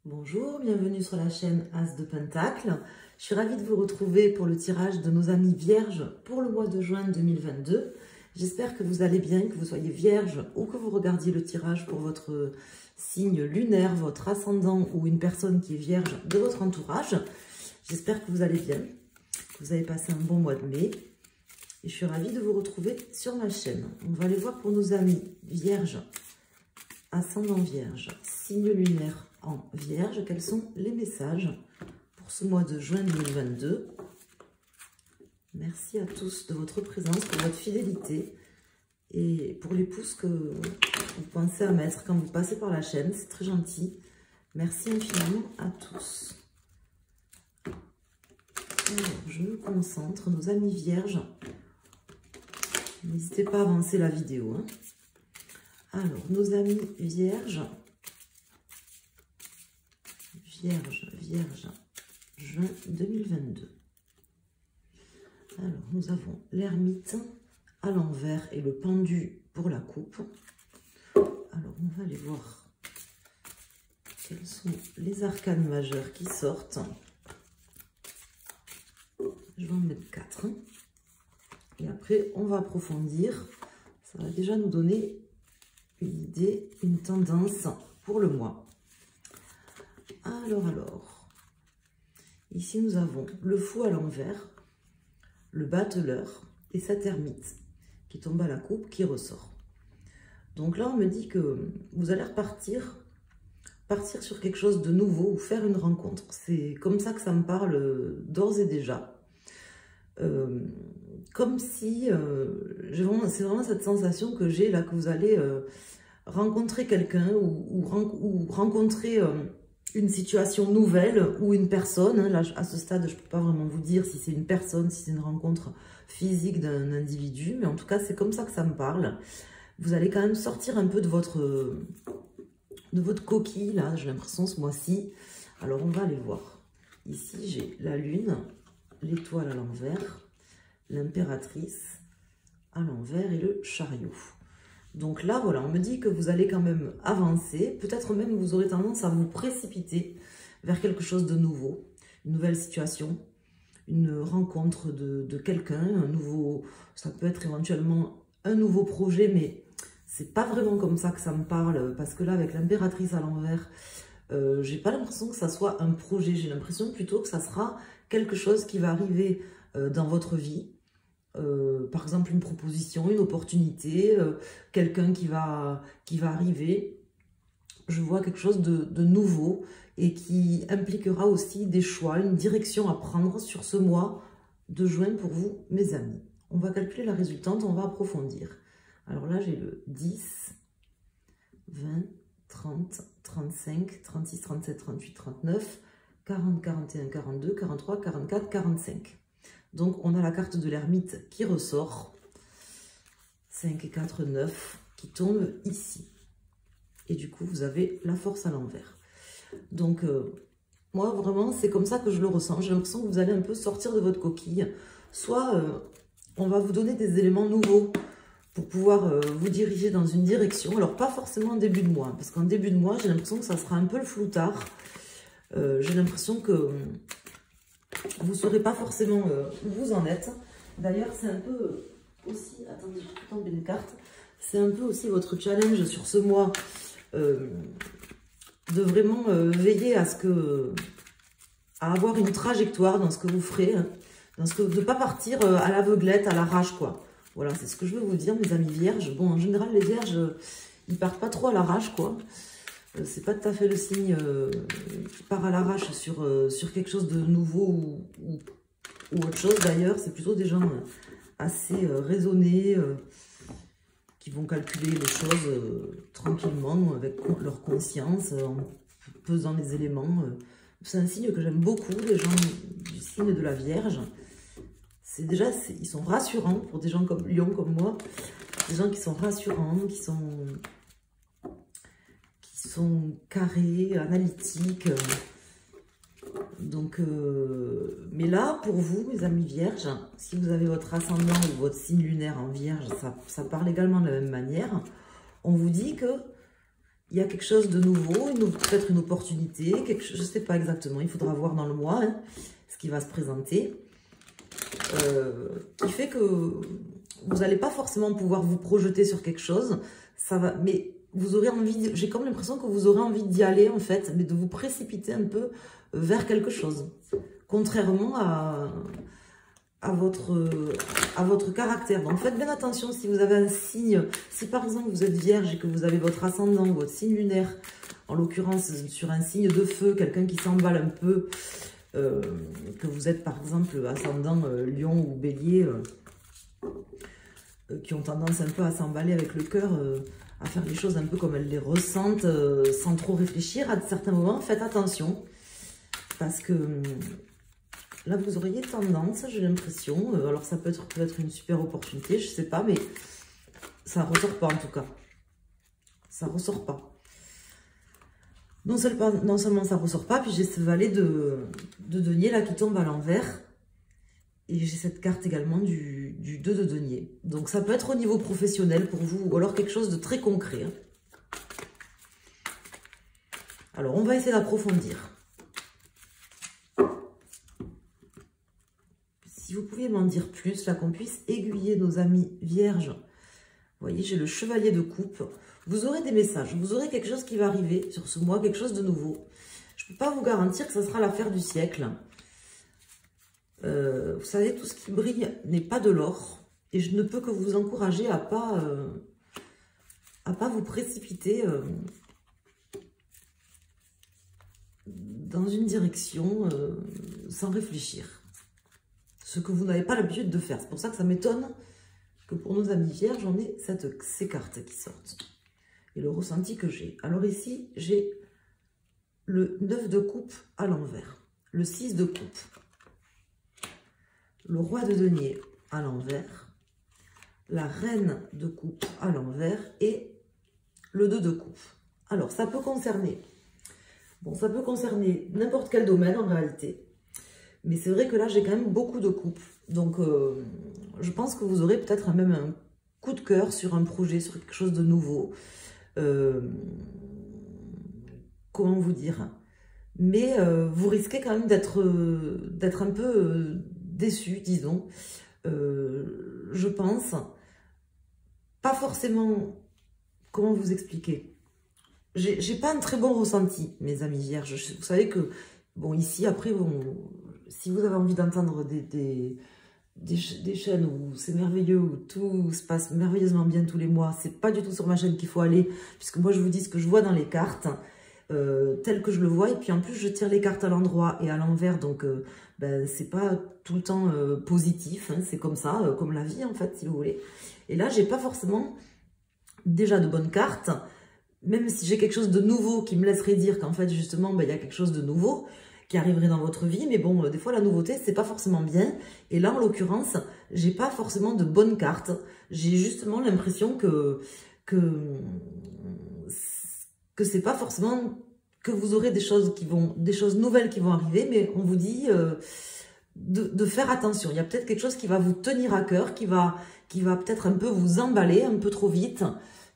Bonjour, bienvenue sur la chaîne As de Pentacle. Je suis ravie de vous retrouver pour le tirage de nos amis vierges pour le mois de juin 2022. J'espère que vous allez bien, que vous soyez vierge ou que vous regardiez le tirage pour votre signe lunaire, votre ascendant ou une personne qui est vierge de votre entourage. J'espère que vous allez bien, que vous avez passé un bon mois de mai. Et je suis ravie de vous retrouver sur ma chaîne. On va aller voir pour nos amis vierges, ascendant vierge, signe lunaire en vierge, quels sont les messages pour ce mois de juin 2022. Merci à tous de votre présence, pour votre fidélité et pour les pouces que vous pensez à mettre quand vous passez par la chaîne, c'est très gentil. Merci infiniment à tous. Alors, je me concentre, nos amis vierges, n'hésitez pas à avancer la vidéo, hein. Alors, nos amis vierges, juin 2022. Alors, nous avons l'ermite à l'envers et le pendu pour la coupe. Alors, on va aller voir quels sont les arcanes majeures qui sortent. Je vais en mettre 4. Et après, on va approfondir. Ça va déjà nous donner une idée, une tendance pour le mois. Alors, ici nous avons le fou à l'envers, le battleur et sa termite qui tombe à la coupe, qui ressort. Donc là, on me dit que vous allez partir sur quelque chose de nouveau ou faire une rencontre. C'est comme ça que ça me parle d'ores et déjà. Comme si, c'est vraiment cette sensation que j'ai là, que vous allez rencontrer quelqu'un ou rencontrer une situation nouvelle ou une personne. Là, à ce stade, je ne peux pas vraiment vous dire si c'est une personne, si c'est une rencontre physique d'un individu, mais en tout cas, c'est comme ça que ça me parle. Vous allez quand même sortir un peu de votre coquille, là, j'ai l'impression, ce mois-ci. Alors, on va aller voir. Ici, j'ai la lune, l'étoile à l'envers, l'impératrice à l'envers et le chariot. Donc là, voilà, on me dit que vous allez quand même avancer. Peut-être même vous aurez tendance à vous précipiter vers quelque chose de nouveau, une nouvelle situation, une rencontre de quelqu'un, un nouveau, ça peut être éventuellement un nouveau projet, mais c'est pas vraiment comme ça que ça me parle, parce que là, avec l'impératrice à l'envers, j'ai pas l'impression que ça soit un projet, j'ai l'impression plutôt que ça sera quelque chose qui va arriver dans votre vie. Par exemple, une proposition, une opportunité, quelqu'un qui va arriver. Je vois quelque chose de nouveau et qui impliquera aussi des choix, une direction à prendre sur ce mois de juin pour vous, mes amis. On va calculer la résultante, on va approfondir. Alors là, j'ai le 10, 20, 30, 35, 36, 37, 38, 39, 40, 41, 42, 43, 44, 45. Donc, on a la carte de l'ermite qui ressort. 5 et 4, 9, qui tombe ici. Et du coup, vous avez la force à l'envers. Donc, moi, vraiment, c'est comme ça que je le ressens. J'ai l'impression que vous allez un peu sortir de votre coquille. Soit, on va vous donner des éléments nouveaux pour pouvoir vous diriger dans une direction. Alors, pas forcément en début de mois. Parce qu'en début de mois, j'ai l'impression que ça sera un peu le floutard. J'ai l'impression que vous ne saurez pas forcément où vous en êtes. D'ailleurs, c'est un peu aussi... Attendez, je vais tomber les cartes. C'est un peu aussi votre challenge sur ce mois de vraiment veiller à avoir une trajectoire dans ce que vous ferez. Hein, de ne pas partir à l'aveuglette, à l'arrache, quoi. Voilà, c'est ce que je veux vous dire, mes amis vierges. Bon, en général, les vierges, ils partent pas trop à l'arrache, quoi. C'est pas tout à fait le signe qui part à l'arrache sur quelque chose de nouveau ou autre chose. D'ailleurs, c'est plutôt des gens assez raisonnés qui vont calculer les choses tranquillement, avec leur conscience, en pesant les éléments. C'est un signe que j'aime beaucoup, les gens du signe de la Vierge. C'est déjà, ils sont rassurants pour des gens comme Lion, comme moi. Des gens qui sont rassurants, qui sont carrés, analytiques. Donc, mais là, pour vous, mes amis vierges, si vous avez votre ascendant ou votre signe lunaire en vierge, ça parle également de la même manière. On vous dit que il y a quelque chose de nouveau, peut-être une opportunité, je ne sais pas exactement, il faudra voir dans le mois hein, ce qui va se présenter. Qui fait que vous n'allez pas forcément pouvoir vous projeter sur quelque chose, ça va, mais vous aurez envie, j'ai comme l'impression que vous aurez envie d'y aller en fait, mais de vous précipiter un peu vers quelque chose, contrairement à votre caractère. Donc faites bien attention si vous avez un signe, si par exemple vous êtes vierge et que vous avez votre ascendant, votre signe lunaire, en l'occurrence sur un signe de feu, quelqu'un qui s'emballe un peu, que vous êtes par exemple ascendant lion ou bélier, qui ont tendance un peu à s'emballer avec le cœur, à faire les choses un peu comme elles les ressentent, sans trop réfléchir à certains moments, faites attention, parce que là vous auriez tendance, j'ai l'impression, alors ça peut être une super opportunité, je sais pas, mais ça ressort pas en tout cas, ça ressort pas. Non seulement ça ressort pas, puis j'ai ce valet de denier là qui tombe à l'envers. Et j'ai cette carte également du 2 de denier. Donc ça peut être au niveau professionnel pour vous, ou alors quelque chose de très concret. Hein. Alors on va essayer d'approfondir. Si vous pouviez m'en dire plus, là qu'on puisse aiguiller nos amis vierges. Vous voyez, j'ai le chevalier de coupe. Vous aurez des messages, vous aurez quelque chose qui va arriver sur ce mois, quelque chose de nouveau. Je ne peux pas vous garantir que ça sera l'affaire du siècle. Vous savez, tout ce qui brille n'est pas de l'or. Et je ne peux que vous encourager à pas vous précipiter dans une direction sans réfléchir. Ce que vous n'avez pas l'habitude de faire. C'est pour ça que ça m'étonne que pour nos amis vierges, on ait ces cartes qui sortent. Et le ressenti que j'ai. Alors ici, j'ai le 9 de coupe à l'envers. Le 6 de coupe. Le roi de denier à l'envers. La reine de coupe à l'envers. Et le 2 de coupe. Alors, ça peut concerner... Bon, ça peut concerner n'importe quel domaine en réalité. Mais c'est vrai que là, j'ai quand même beaucoup de coupes. Donc, je pense que vous aurez peut-être même un coup de cœur sur un projet, sur quelque chose de nouveau. Comment vous dire? Mais vous risquez quand même d'être un peu déçu, disons. Je pense. Pas forcément... Comment vous expliquer? J'ai pas un très bon ressenti, mes amis vierges. Vous savez que, bon, ici, après, bon, si vous avez envie d'entendre des chaînes où c'est merveilleux, où tout se passe merveilleusement bien tous les mois, c'est pas du tout sur ma chaîne qu'il faut aller, puisque moi, je vous dis ce que je vois dans les cartes, tel que je le vois, et puis en plus, je tire les cartes à l'endroit et à l'envers, donc ben, c'est pas tout le temps positif, hein, c'est comme ça, comme la vie, en fait, si vous voulez. Et là, j'ai pas forcément déjà de bonnes cartes, même si j'ai quelque chose de nouveau qui me laisserait dire qu'en fait, justement, ben, y a quelque chose de nouveau qui arriverait dans votre vie. Mais bon, des fois, la nouveauté, c'est pas forcément bien. Et là, en l'occurrence, j'ai pas forcément de bonnes cartes. J'ai justement l'impression que c'est pas forcément que vous aurez des choses nouvelles qui vont arriver, mais on vous dit de faire attention. Il y a peut-être quelque chose qui va vous tenir à cœur, qui va peut-être un peu vous emballer un peu trop vite.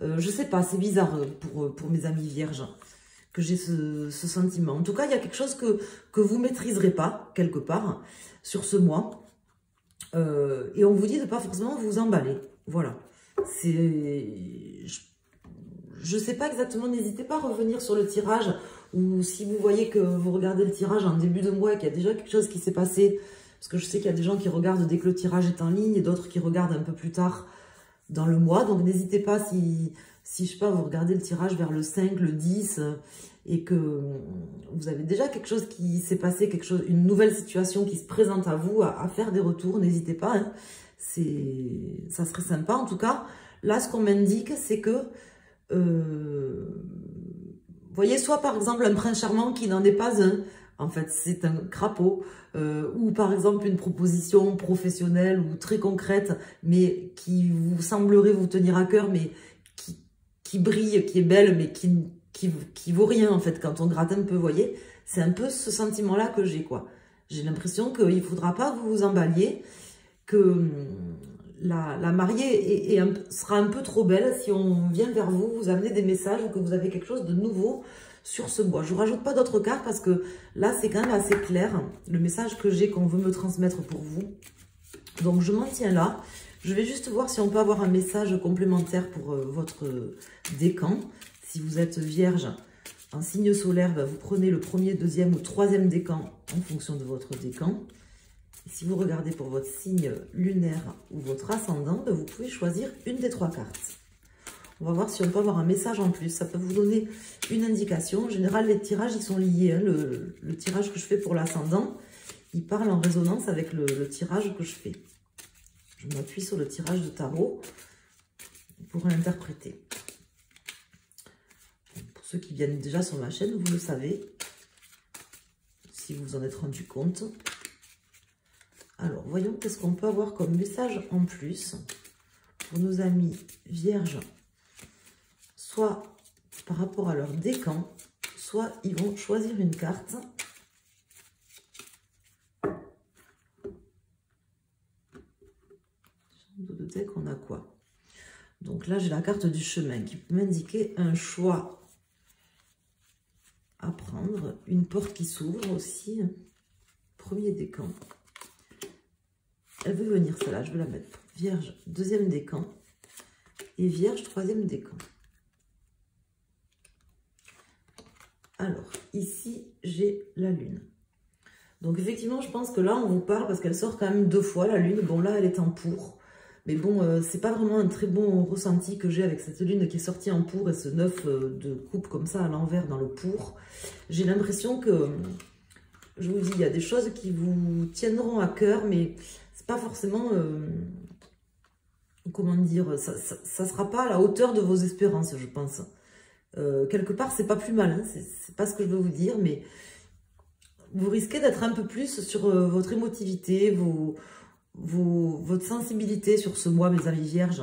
Je sais pas, c'est bizarre pour mes amis vierges que j'ai ce sentiment. En tout cas, il y a quelque chose que vous ne maîtriserez pas, quelque part, sur ce mois. Et on vous dit de pas forcément vous emballer. Voilà. Je sais pas exactement, n'hésitez pas à revenir sur le tirage, ou si vous voyez que vous regardez le tirage en début de mois et qu'il y a déjà quelque chose qui s'est passé, parce que je sais qu'il y a des gens qui regardent dès que le tirage est en ligne et d'autres qui regardent un peu plus tard dans le mois. Donc n'hésitez pas si je sais pas, vous regardez le tirage vers le 5, le 10 et que vous avez déjà quelque chose qui s'est passé, une nouvelle situation qui se présente à vous, à faire des retours, n'hésitez pas. Hein. Ça serait sympa. En tout cas, là, ce qu'on m'indique, c'est que vous voyez, soit par exemple un prince charmant qui n'en est pas un, en fait c'est un crapaud, ou par exemple une proposition professionnelle ou très concrète, mais qui vous semblerait vous tenir à cœur, mais qui brille, qui est belle, mais qui vaut rien en fait quand on gratte un peu, vous voyez. C'est un peu ce sentiment-là que j'ai, quoi. J'ai l'impression qu'il ne faudra pas que vous vous emballiez, que la mariée sera un peu trop belle si on vient vers vous, vous amenez des messages ou que vous avez quelque chose de nouveau sur ce mois. Je ne vous rajoute pas d'autres cartes parce que là, c'est quand même assez clair, le message que j'ai, qu'on veut me transmettre pour vous. Donc, je m'en tiens là. Je vais juste voir si on peut avoir un message complémentaire pour votre décan. Si vous êtes vierge en signe solaire, vous prenez le premier, deuxième ou troisième décan en fonction de votre décan. Et si vous regardez pour votre signe lunaire ou votre ascendant, vous pouvez choisir une des 3 cartes. On va voir si on peut avoir un message en plus. Ça peut vous donner une indication. En général, les tirages, ils sont liés. Hein. Le tirage que je fais pour l'ascendant, il parle en résonance avec le tirage que je fais. Je m'appuie sur le tirage de tarot pour l'interpréter. Pour ceux qui viennent déjà sur ma chaîne, vous le savez, si vous vous en êtes rendu compte. Alors, voyons qu'est-ce qu'on peut avoir comme message en plus pour nos amis vierges, soit par rapport à leur décan, soit ils vont choisir une carte. De deck, on a quoi? Donc là, j'ai la carte du chemin qui peut m'indiquer un choix à prendre, une porte qui s'ouvre aussi. Premier décan. Elle veut venir, celle-là, je vais la mettre. Vierge, deuxième décan. Et Vierge, troisième décan. Alors, ici, j'ai la Lune. Donc, effectivement, je pense que là, on vous parle, parce qu'elle sort quand même 2 fois, la Lune. Bon, là, elle est en pour. Mais bon, c'est pas vraiment un très bon ressenti que j'ai avec cette Lune qui est sortie en pour et ce 9 de coupe comme ça à l'envers dans le pour. J'ai l'impression que, je vous dis, il y a des choses qui vous tiendront à cœur, mais c'est pas forcément, comment dire, ça sera pas à la hauteur de vos espérances, je pense. Quelque part, c'est pas plus mal, hein, c'est pas ce que je veux vous dire, mais vous risquez d'être un peu plus sur votre émotivité, votre sensibilité sur ce mois, mes amis vierges.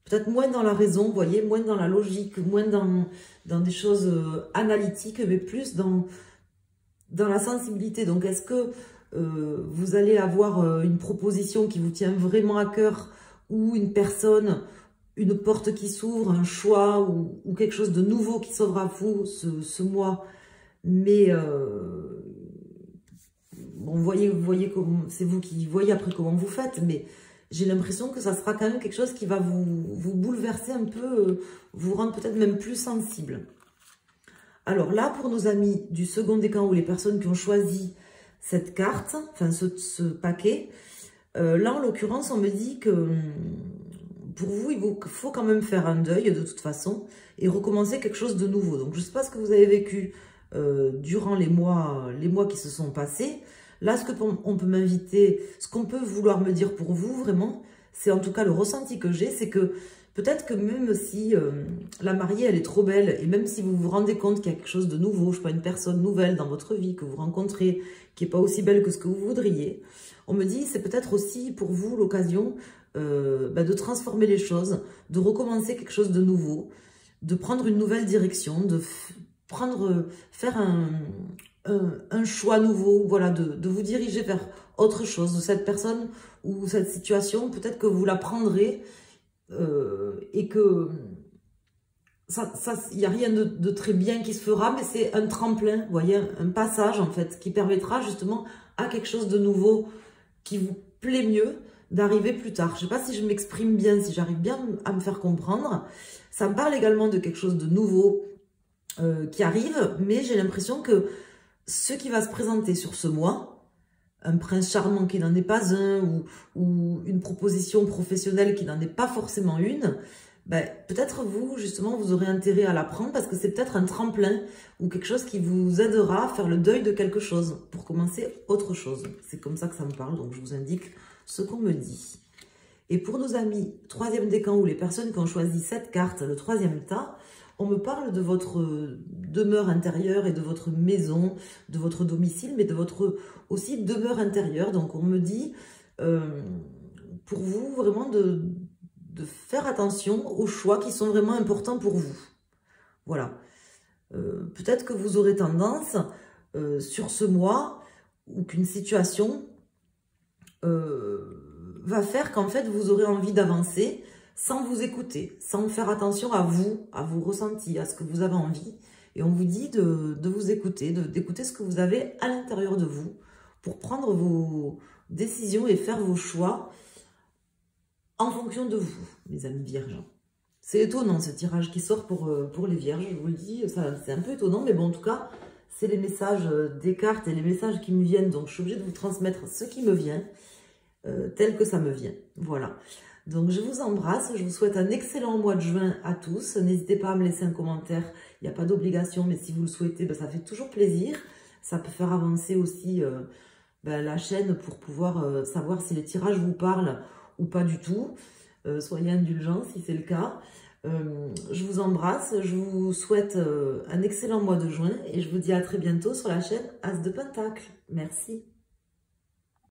Peut-être moins dans la raison, vous voyez, moins dans la logique, moins dans des choses analytiques, mais plus dans la sensibilité. Donc, est-ce que vous allez avoir une proposition qui vous tient vraiment à cœur ou une personne, une porte qui s'ouvre, un choix ou quelque chose de nouveau qui s'ouvre à vous ce mois, mais bon, vous voyez comment c'est vous qui voyez après comment vous faites, mais j'ai l'impression que ça sera quand même quelque chose qui va vous bouleverser un peu, vous rendre peut-être même plus sensible. Alors là, pour nos amis du second décan ou les personnes qui ont choisi cette carte, enfin ce paquet, là en l'occurrence, on me dit que pour vous, il faut quand même faire un deuil de toute façon et recommencer quelque chose de nouveau. Donc je ne sais pas ce que vous avez vécu durant les mois qui se sont passés. Là, ce qu'on peut m'inviter, ce qu'on peut vouloir me dire pour vous, vraiment, c'est en tout cas le ressenti que j'ai, c'est que peut-être que même si la mariée, elle est trop belle, et même si vous vous rendez compte qu'il y a quelque chose de nouveau, je sais pas, une personne nouvelle dans votre vie que vous rencontrez, qui n'est pas aussi belle que ce que vous voudriez, on me dit, c'est peut-être aussi pour vous l'occasion de transformer les choses, de recommencer quelque chose de nouveau, de prendre une nouvelle direction, de faire un choix nouveau, voilà, de vous diriger vers autre chose, de cette personne ou cette situation, peut-être que vous la prendrez et que il n'y a rien de très bien qui se fera, mais c'est un tremplin, vous voyez, un passage en fait, qui permettra justement à quelque chose de nouveau qui vous plaît mieux d'arriver plus tard. Je ne sais pas si je m'exprime bien, si j'arrive bien à me faire comprendre. Ça me parle également de quelque chose de nouveau qui arrive, mais j'ai l'impression que ce qui va se présenter sur ce mois, un prince charmant qui n'en est pas un, ou une proposition professionnelle qui n'en est pas forcément une, peut-être vous, justement, vous aurez intérêt à la prendre parce que c'est peut-être un tremplin ou quelque chose qui vous aidera à faire le deuil de quelque chose pour commencer autre chose. C'est comme ça que ça me parle, donc je vous indique ce qu'on me dit. Et pour nos amis, troisième décan ou les personnes qui ont choisi cette carte, le troisième tas, on me parle de votre demeure intérieure et de votre maison, de votre domicile, mais de votre aussi demeure intérieure. Donc on me dit, pour vous, vraiment de faire attention aux choix qui sont vraiment importants pour vous. Voilà. Peut-être que vous aurez tendance, sur ce mois, ou qu'une situation va faire qu'en fait, vous aurez envie d'avancer sans vous écouter, sans faire attention à vos ressentis, à ce que vous avez envie. Et on vous dit de vous écouter, d'écouter ce que vous avez à l'intérieur de vous pour prendre vos décisions et faire vos choix en fonction de vous, mes amis vierges. C'est étonnant ce tirage qui sort pour les vierges, je vous le dis, c'est un peu étonnant, mais bon, en tout cas, c'est les messages des cartes et les messages qui me viennent, donc je suis obligée de vous transmettre ce qui me vient, tel que ça me vient, voilà. Donc je vous embrasse, je vous souhaite un excellent mois de juin à tous. N'hésitez pas à me laisser un commentaire, il n'y a pas d'obligation, mais si vous le souhaitez, ben, ça fait toujours plaisir. Ça peut faire avancer aussi ben, la chaîne pour pouvoir savoir si les tirages vous parlent ou pas du tout. Soyez indulgents si c'est le cas. Je vous embrasse, je vous souhaite un excellent mois de juin et je vous dis à très bientôt sur la chaîne As de Pentacle. Merci.